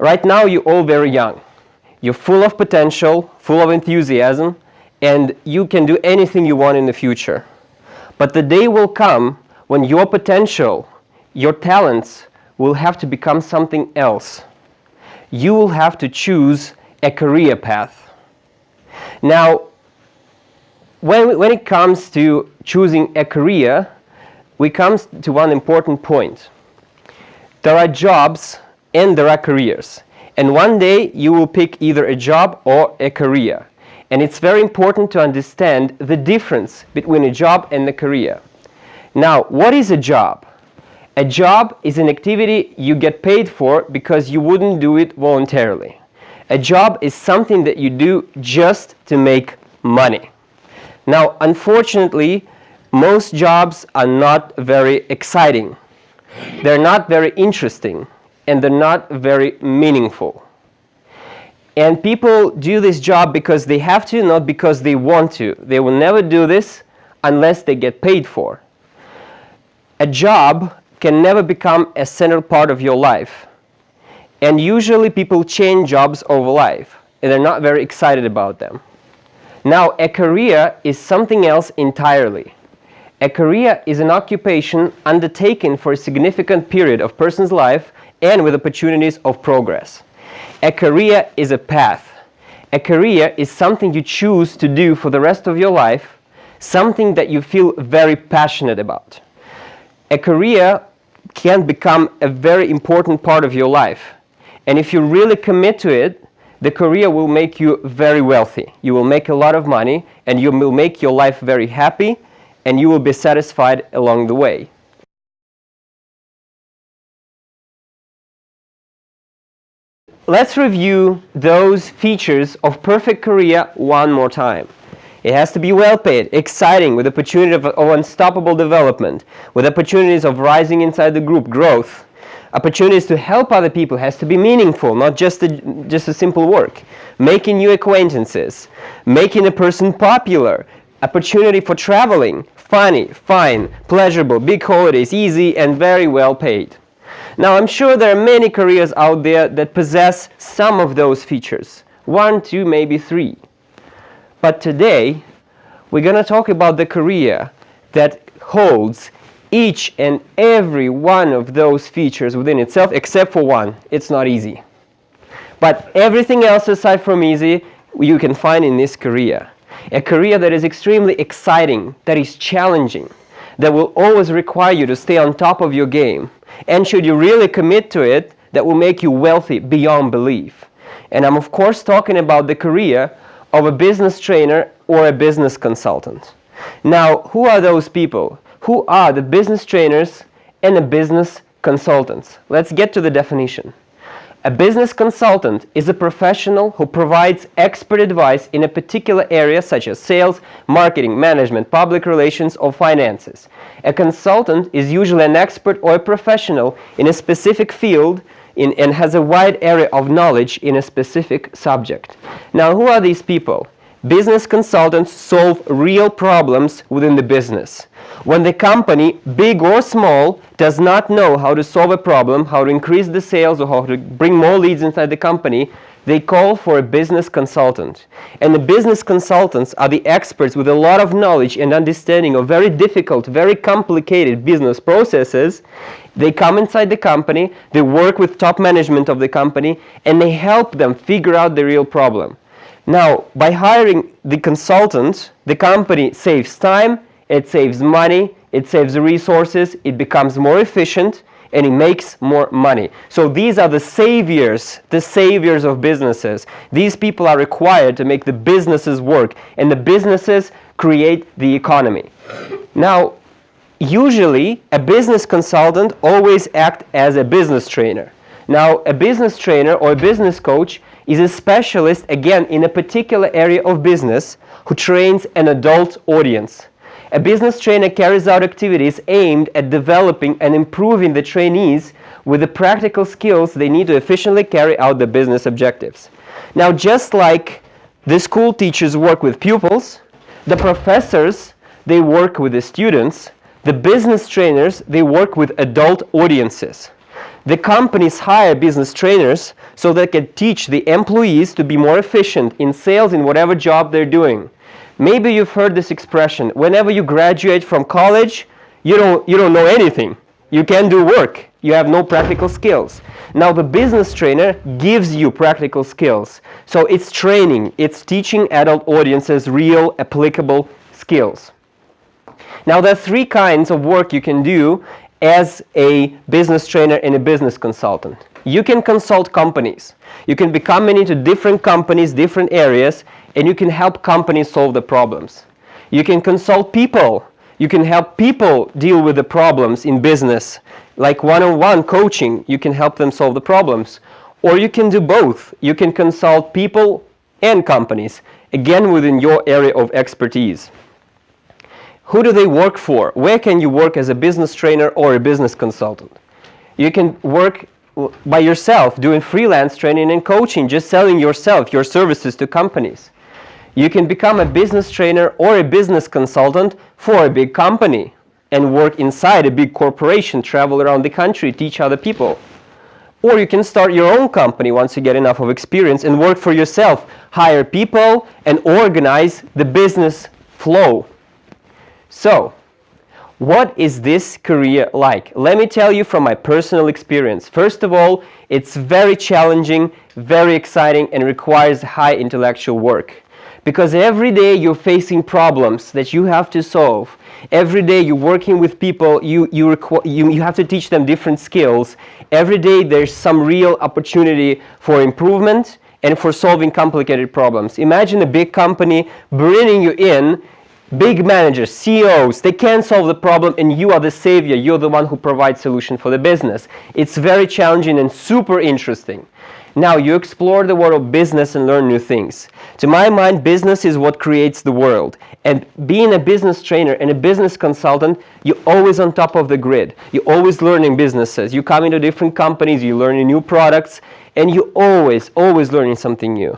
Right now you're all very young. You're full of potential, full of enthusiasm, and you can do anything you want in the future. But the day will come when your potential, your talents will have to become something else. You will have to choose a career path. Now, when it comes to choosing a career, we come to one important point. There are jobs and there are careers. And one day you will pick either a job or a career. And it's very important to understand the difference between a job and a career. Now, what is a job? A job is an activity you get paid for because you wouldn't do it voluntarily. A job is something that you do just to make money. Now, unfortunately, most jobs are not very exciting. They're not very interesting, and they're not very meaningful. And people do this job because they have to, not because they want to. They will never do this unless they get paid for. A job can never become a central part of your life. And usually people change jobs over life, and they're not very excited about them. Now, a career is something else entirely. A career is an occupation undertaken for a significant period of a person's life and with opportunities of progress. A career is a path. A career is something you choose to do for the rest of your life, something that you feel very passionate about. A career can become a very important part of your life. And if you really commit to it, the career will make you very wealthy. You will make a lot of money, and you will make your life very happy, and you will be satisfied along the way. Let's review those features of perfect career one more time. It has to be well paid, exciting, with opportunity of unstoppable development, with opportunities of rising inside the group, growth. Opportunities to help other people has to be meaningful, not just a simple work. Making new acquaintances, making a person popular, opportunity for traveling, funny, fun, pleasurable, big holidays, easy and very well paid. Now, I'm sure there are many careers out there that possess some of those features. 1, 2, maybe 3. But today, we're going to talk about the career that holds each and every one of those features within itself, except for one. It's not easy. But everything else aside from easy, you can find in this career. A career that is extremely exciting, that is challenging, that will always require you to stay on top of your game. And should you really commit to it, that will make you wealthy beyond belief. And I'm of course talking about the career of a business trainer or a business consultant. Now, who are those people? Who are the business trainers and the business consultants? Let's get to the definition. A business consultant is a professional who provides expert advice in a particular area such as sales, marketing, management, public relations, or finances. A consultant is usually an expert or a professional in a specific field and has a wide area of knowledge in a specific subject. Now, who are these people? Business consultants solve real problems within the business. When the company, big or small, does not know how to solve a problem, how to increase the sales, or how to bring more leads inside the company, they call for a business consultant. And the business consultants are the experts with a lot of knowledge and understanding of very difficult, very complicated business processes. They come inside the company, they work with top management of the company, and they help them figure out the real problem. Now, by hiring the consultant, the company saves time, it saves money, it saves resources, it becomes more efficient, and it makes more money. So these are the saviors of businesses. These people are required to make the businesses work, and the businesses create the economy. Now, usually, a business consultant always acts as a business trainer. Now, a business trainer or a business coach is a specialist, again, in a particular area of business who trains an adult audience. A business trainer carries out activities aimed at developing and improving the trainees with the practical skills they need to efficiently carry out the business objectives. Now, just like the school teachers work with pupils, the professors, they work with the students, the business trainers, they work with adult audiences. The companies hire business trainers so they can teach the employees to be more efficient in sales in whatever job they're doing. Maybe you've heard this expression, whenever you graduate from college, you don't know anything. You can't do work. You have no practical skills. Now the business trainer gives you practical skills. So it's training, it's teaching adult audiences real applicable skills. Now there are three kinds of work you can do as a business trainer and a business consultant. You can consult companies. You can be coming into different companies, different areas, and you can help companies solve the problems. You can consult people. You can help people deal with the problems in business. Like one-on-one coaching, you can help them solve the problems. Or you can do both. You can consult people and companies, again within your area of expertise. Who do they work for? Where can you work as a business trainer or a business consultant? You can work by yourself, doing freelance training and coaching, just selling yourself, your services to companies. You can become a business trainer or a business consultant for a big company and work inside a big corporation, travel around the country, teach other people. Or you can start your own company once you get enough of experience and work for yourself, hire people and organize the business flow. So, what is this career like? Let me tell you from my personal experience. First of all, it's very challenging, very exciting, and requires high intellectual work. Because every day you're facing problems that you have to solve. Every day you're working with people, you have to teach them different skills. Every day there's some real opportunity for improvement and for solving complicated problems. Imagine a big company bringing you in, big managers, CEOs, they can't solve the problem and you are the savior, you're the one who provides solution for the business. It's very challenging and super interesting. Now you explore the world of business and learn new things. To my mind, business is what creates the world. And being a business trainer and a business consultant, you're always on top of the grid. You're always learning businesses. You come into different companies, you're learning new products, and you're always learning something new.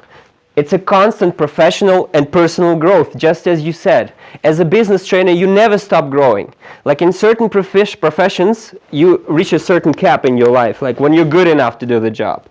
It's a constant professional and personal growth, just as you said. As a business trainer, you never stop growing. Like in certain professions, you reach a certain cap in your life, like when you're good enough to do the job.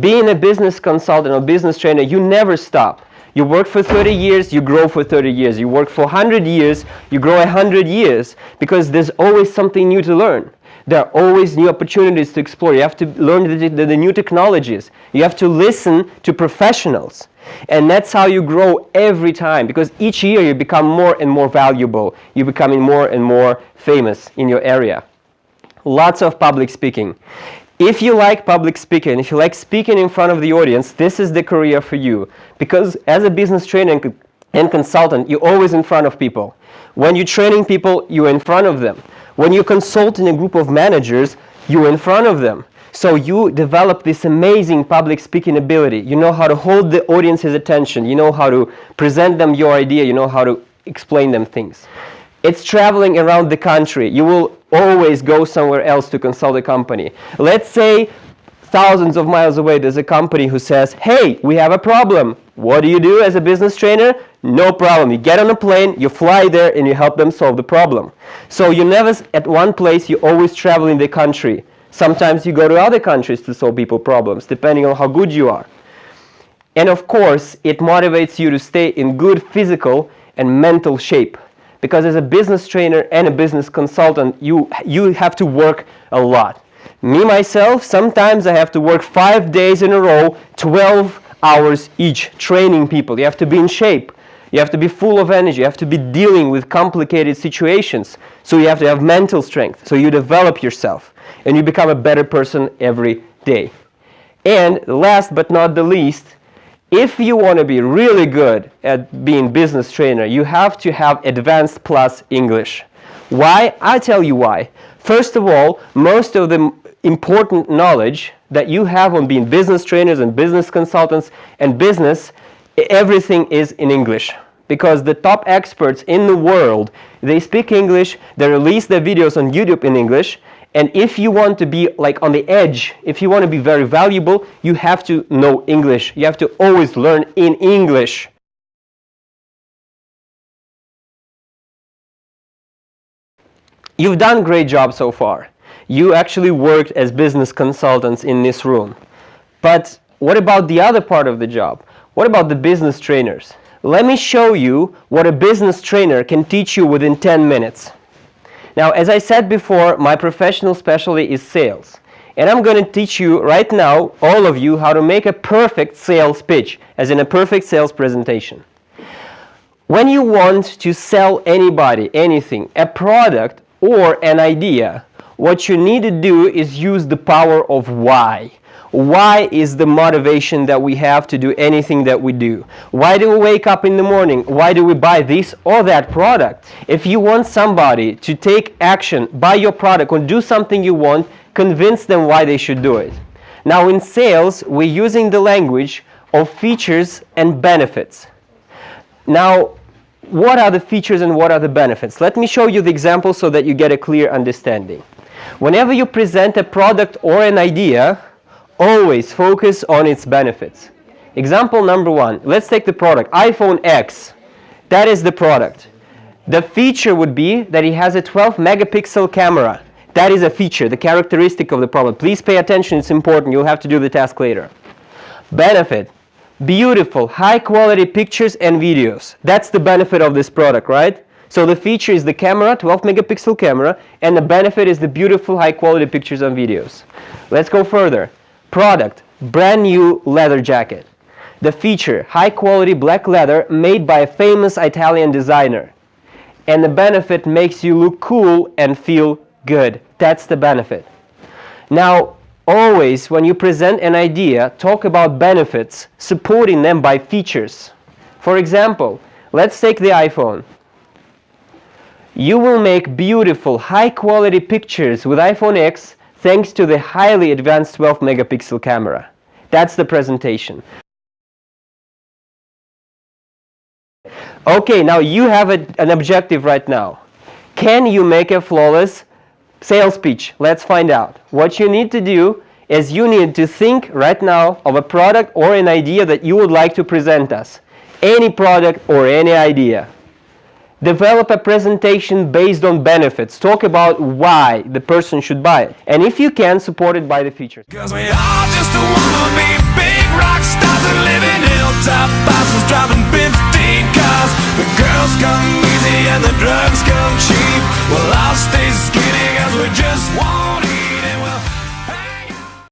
Being a business consultant or business trainer, you never stop. You work for 30 years, you grow for 30 years. You work for 100 years, you grow 100 years, because there's always something new to learn. There are always new opportunities to explore. You have to learn the new technologies. You have to listen to professionals. And that's how you grow every time, because each year you become more and more valuable. You're becoming more and more famous in your area. Lots of public speaking. If you like public speaking, if you like speaking in front of the audience, this is the career for you. Because as a business trainer and consultant, you're always in front of people. When you're training people, you're in front of them. When you're consulting a group of managers, you're in front of them. So you develop this amazing public speaking ability. You know how to hold the audience's attention. You know how to present them your idea. You know how to explain them things. It's traveling around the country. You will always go somewhere else to consult a company. Let's say thousands of miles away there's a company who says, hey, we have a problem. What do you do as a business trainer? No problem. You get on a plane, you fly there, and you help them solve the problem. So you're never at one place, you're always traveling the country. Sometimes you go to other countries to solve people's problems, depending on how good you are. And of course, it motivates you to stay in good physical and mental shape. Because as a business trainer and a business consultant, you have to work a lot. Me, myself, sometimes I have to work 5 days in a row, 12 hours each, training people. You have to be in shape. You have to be full of energy. You have to be dealing with complicated situations. So you have to have mental strength. So you develop yourself. And you become a better person every day. And last but not the least, if you want to be really good at being business trainer, you have to have advanced plus English. Why? I'll tell you why. First of all, most of the important knowledge that you have on being business trainers and business consultants and business, everything is in English. Because the top experts in the world, they speak English, they release their videos on YouTube in English, and if you want to be like on the edge, if you want to be very valuable, you have to know English. You have to always learn in English. You've done a great job so far. You actually worked as business consultants in this room. But what about the other part of the job? What about the business trainers? Let me show you what a business trainer can teach you within 10 minutes. Now, as I said before, my professional specialty is sales. And I'm going to teach you right now, all of you, how to make a perfect sales pitch, as in a perfect sales presentation. When you want to sell anybody, anything, a product or an idea, what you need to do is use the power of why. Why is the motivation that we have to do anything that we do? Why do we wake up in the morning? Why do we buy this or that product? If you want somebody to take action, buy your product or do something you want, convince them why they should do it. Now in sales, we're using the language of features and benefits. Now, what are the features and what are the benefits? Let me show you the example so that you get a clear understanding. Whenever you present a product or an idea, always focus on its benefits. Example number one, let's take the product, iPhone X. That is the product. The feature would be that it has a 12 megapixel camera. That is a feature, the characteristic of the product. Please pay attention, it's important, you'll have to do the task later. Benefit, beautiful, high quality pictures and videos. That's the benefit of this product, right? So the feature is the camera, 12 megapixel camera, and the benefit is the beautiful high quality pictures and videos. Let's go further. Product, brand new leather jacket. The feature, high quality black leather made by a famous Italian designer. And the benefit makes you look cool and feel good. That's the benefit. Now, always when you present an idea, talk about benefits, supporting them by features. For example, let's take the iPhone. You will make beautiful, high quality pictures with iPhone X thanks to the highly advanced 12 megapixel camera. That's the presentation. Okay, now you have an objective right now. Can you make a flawless sales pitch? Let's find out. What you need to do is you need to think right now of a product or an idea that you would like to present us. Any product or any idea. Develop a presentation based on benefits. Talk about why the person should buy it. And if you can, support it by the features. 'Cause we all just wanna be big rock